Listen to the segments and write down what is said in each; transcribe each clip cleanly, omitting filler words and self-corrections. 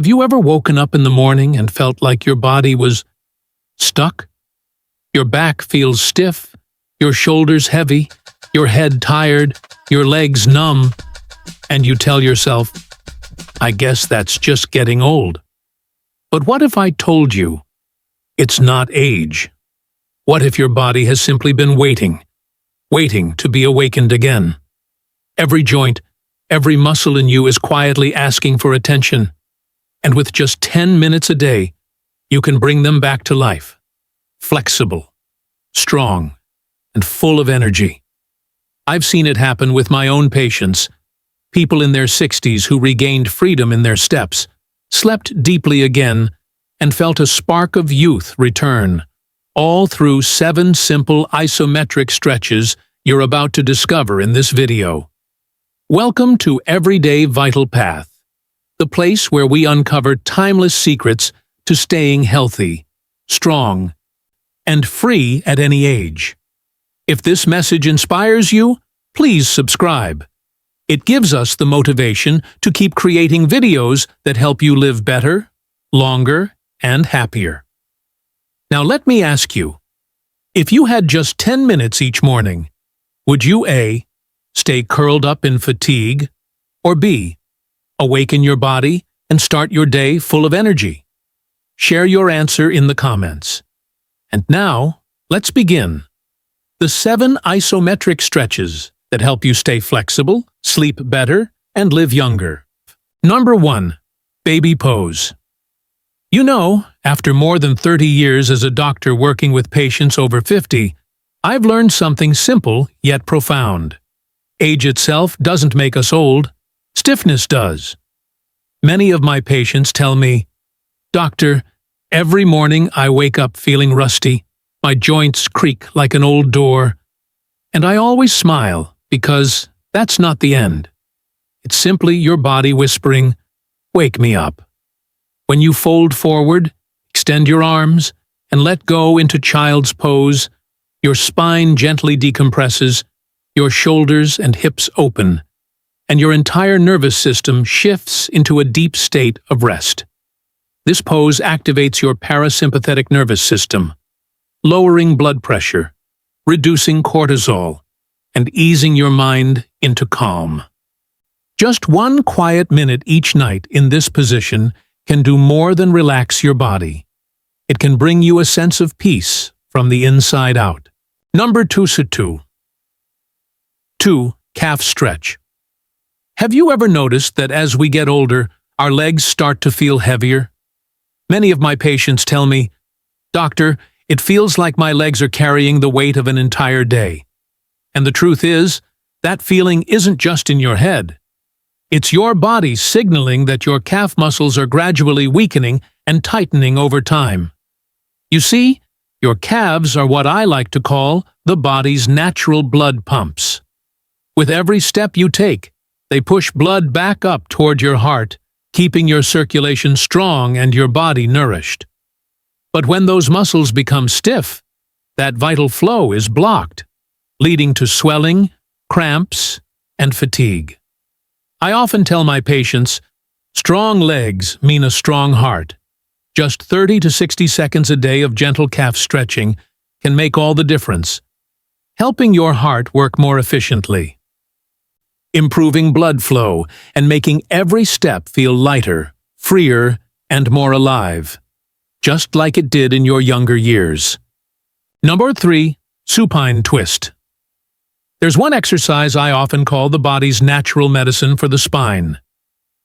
Have you ever woken up in the morning and felt like your body was stuck? Your back feels stiff, your shoulders heavy, your head tired, your legs numb, and you tell yourself, I guess that's just getting old. But what if I told you it's not age? What if your body has simply been waiting to be awakened again? Every joint, every muscle in you is quietly asking for attention, and with just 10 minutes a day, you can bring them back to life, flexible, strong, and full of energy. I've seen it happen with my own patients, people in their 60s who regained freedom in their steps, slept deeply again, and felt a spark of youth return, all through 7 simple isometric stretches you're about to discover in this video. Welcome to Everyday Vital Path, the place where we uncover timeless secrets to staying healthy, strong, and free at any age. If this message inspires you, please subscribe. It gives us the motivation to keep creating videos that help you live better, longer, and happier. Now let me ask you, if you had just 10 minutes each morning, would you A, stay curled up in fatigue, or B, awaken your body and start your day full of energy? Share your answer in the comments. And now, let's begin. The 7 isometric stretches that help you stay flexible, sleep better, and live younger. Number 1. Baby pose. You know, after more than 30 years as a doctor working with patients over 50, I've learned something simple yet profound. Age itself doesn't make us old, stiffness does. Many of my patients tell me, Doctor, every morning I wake up feeling rusty, my joints creak like an old door, and I always smile because that's not the end. It's simply your body whispering, wake me up. When you fold forward, extend your arms, and let go into child's pose, your spine gently decompresses, your shoulders and hips open, and your entire nervous system shifts into a deep state of rest. This pose activates your parasympathetic nervous system, lowering blood pressure, reducing cortisol, and easing your mind into calm. Just 1 quiet minute each night in this position can do more than relax your body. It can bring you a sense of peace from the inside out. Number 2. 2. Calf stretch. Have you ever noticed that as we get older, our legs start to feel heavier? Many of my patients tell me, Doctor, it feels like my legs are carrying the weight of an entire day. And the truth is, that feeling isn't just in your head. It's your body signaling that your calf muscles are gradually weakening and tightening over time. You see, your calves are what I like to call the body's natural blood pumps. With every step you take, they push blood back up toward your heart, keeping your circulation strong and your body nourished. But when those muscles become stiff, that vital flow is blocked, leading to swelling, cramps, and fatigue. I often tell my patients, strong legs mean a strong heart. Just 30 to 60 seconds a day of gentle calf stretching can make all the difference, helping your heart work more efficiently, improving blood flow, and making every step feel lighter, freer, and more alive, just like it did in your younger years. Number 3. Supine twist. There's one exercise I often call the body's natural medicine for the spine.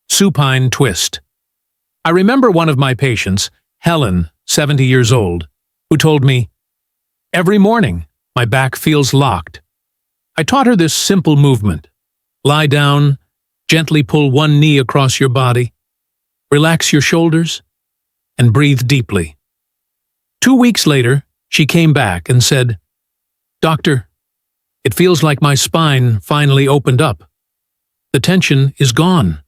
Supine twist. I remember one of my patients, Helen, 70 years old, who told me, every morning, my back feels locked. I taught her this simple movement. Lie down, gently pull one knee across your body, relax your shoulders, and breathe deeply. 2 weeks later, she came back and said, Doctor, it feels like my spine finally opened up. The tension is gone.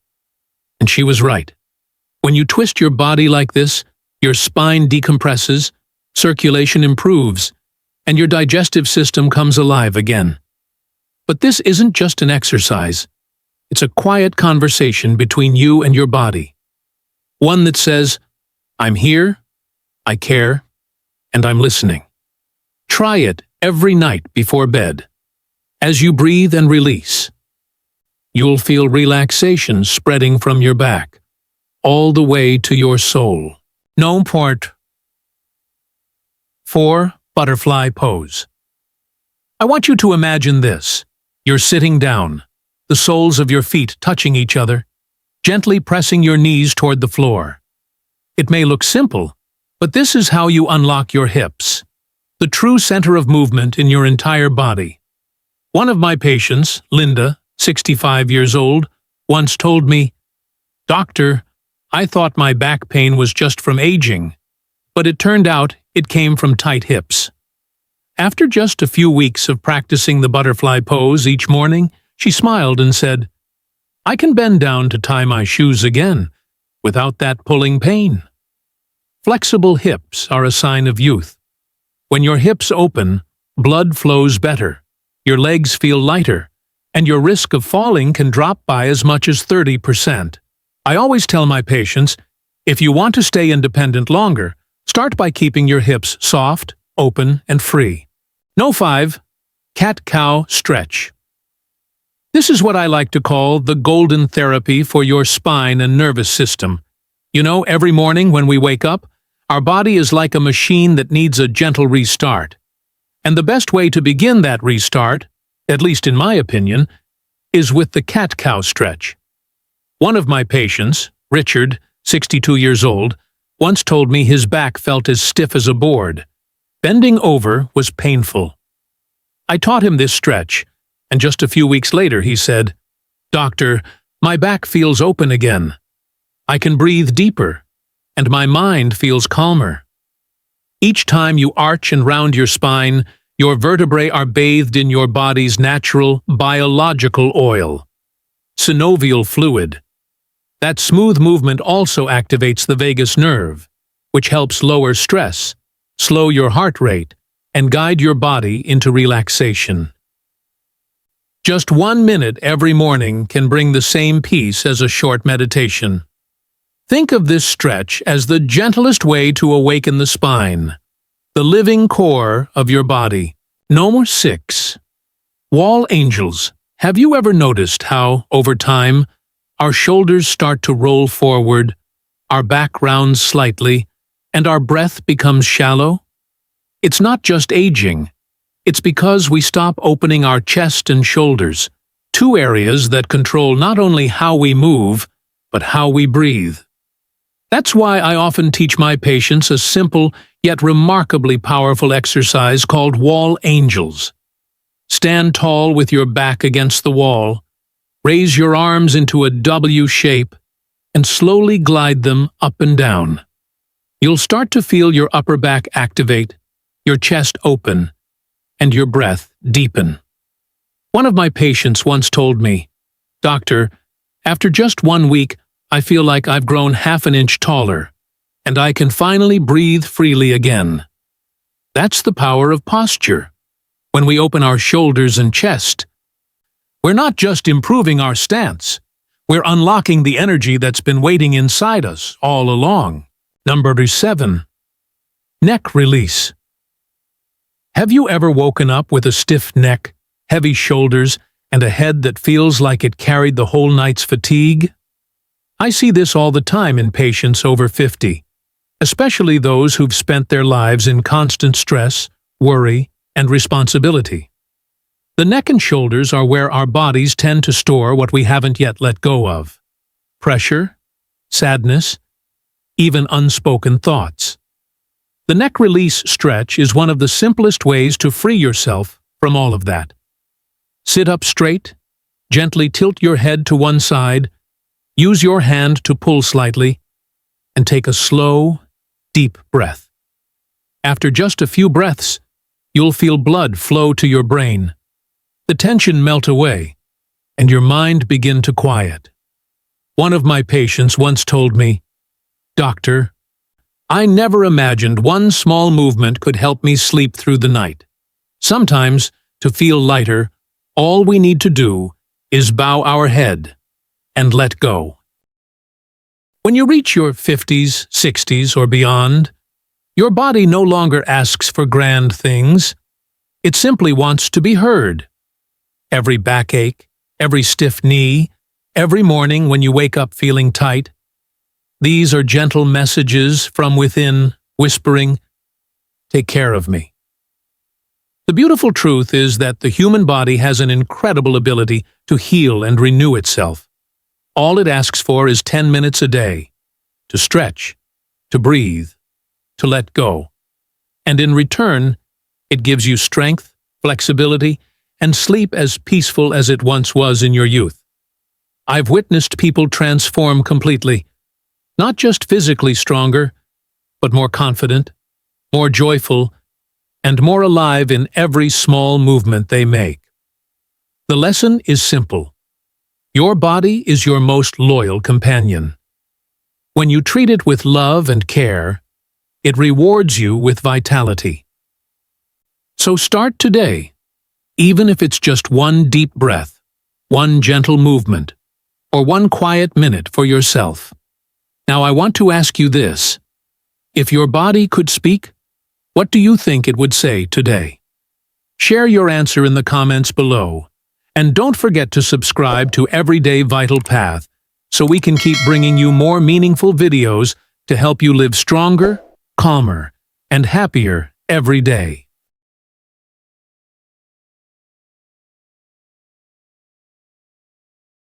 And she was right. When you twist your body like this, your spine decompresses, circulation improves, and your digestive system comes alive again. But this isn't just an exercise. It's a quiet conversation between you and your body. One that says, I'm here, I care, and I'm listening. Try it every night before bed. As you breathe and release, you'll feel relaxation spreading from your back, all the way to your soul. No port. 4. Butterfly pose. I want you to imagine this. You're sitting down, the soles of your feet touching each other, gently pressing your knees toward the floor. It may look simple, but this is how you unlock your hips, the true center of movement in your entire body. One of my patients, Linda, 65 years old, once told me, "Doctor, I thought my back pain was just from aging, but it turned out it came from tight hips." After just a few weeks of practicing the butterfly pose each morning, she smiled and said, "I can bend down to tie my shoes again, without that pulling pain." Flexible hips are a sign of youth. When your hips open, blood flows better, your legs feel lighter, and your risk of falling can drop by as much as 30%. I always tell my patients, if you want to stay independent longer, start by keeping your hips soft, open, and free. No 5. Cat-cow stretch. This is what I like to call the golden therapy for your spine and nervous system. You know, every morning when we wake up, our body is like a machine that needs a gentle restart. And the best way to begin that restart, at least in my opinion, is with the cat-cow stretch. One of my patients, Richard, 62 years old, once told me his back felt as stiff as a board. Bending over was painful. I taught him this stretch, and just a few weeks later he said, "Doctor, my back feels open again. I can breathe deeper, and my mind feels calmer." Each time you arch and round your spine, your vertebrae are bathed in your body's natural biological oil, synovial fluid. That smooth movement also activates the vagus nerve, which helps lower stress, slow your heart rate, and guide your body into relaxation. Just 1 minute every morning can bring the same peace as a short meditation. Think of this stretch as the gentlest way to awaken the spine, the living core of your body. No 6. Wall angels. Have you ever noticed how, over time, our shoulders start to roll forward, our back rounds slightly, and our breath becomes shallow? It's not just aging. It's because we stop opening our chest and shoulders, two areas that control not only how we move, but how we breathe. That's why I often teach my patients a simple yet remarkably powerful exercise called wall angels. Stand tall with your back against the wall, raise your arms into a W shape, and slowly glide them up and down. You'll start to feel your upper back activate, your chest open, and your breath deepen. One of my patients once told me, "Doctor, after just 1 week, I feel like I've grown half an inch taller, and I can finally breathe freely again." That's the power of posture. When we open our shoulders and chest, we're not just improving our stance, we're unlocking the energy that's been waiting inside us all along. Number 7. Neck release. Have you ever woken up with a stiff neck, heavy shoulders, and a head that feels like it carried the whole night's fatigue? I see this all the time in patients over 50, especially those who've spent their lives in constant stress, worry, and responsibility. The neck and shoulders are where our bodies tend to store what we haven't yet let go of: pressure, sadness, even unspoken thoughts. The neck release stretch is one of the simplest ways to free yourself from all of that. Sit up straight, gently tilt your head to one side, use your hand to pull slightly, and take a slow, deep breath. After just a few breaths, you'll feel blood flow to your brain, the tension melt away, and your mind begin to quiet. One of my patients once told me, "Doctor, I never imagined one small movement could help me sleep through the night. Sometimes, to feel lighter, all we need to do is bow our head and let go." When you reach your 50s, 60s, or beyond, your body no longer asks for grand things. It simply wants to be heard. Every backache, every stiff knee, every morning when you wake up feeling tight, these are gentle messages from within, whispering, "Take care of me." The beautiful truth is that the human body has an incredible ability to heal and renew itself. All it asks for is 10 minutes a day, to stretch, to breathe, to let go. And in return, it gives you strength, flexibility, and sleep as peaceful as it once was in your youth. I've witnessed people transform completely, not just physically stronger, but more confident, more joyful, and more alive in every small movement they make. The lesson is simple. Your body is your most loyal companion. When you treat it with love and care, it rewards you with vitality. So start today, even if it's just one deep breath, one gentle movement, or one quiet minute for yourself. Now I want to ask you this. If your body could speak, what do you think it would say today? Share your answer in the comments below. And don't forget to subscribe to Everyday Vital Path so we can keep bringing you more meaningful videos to help you live stronger, calmer, and happier every day.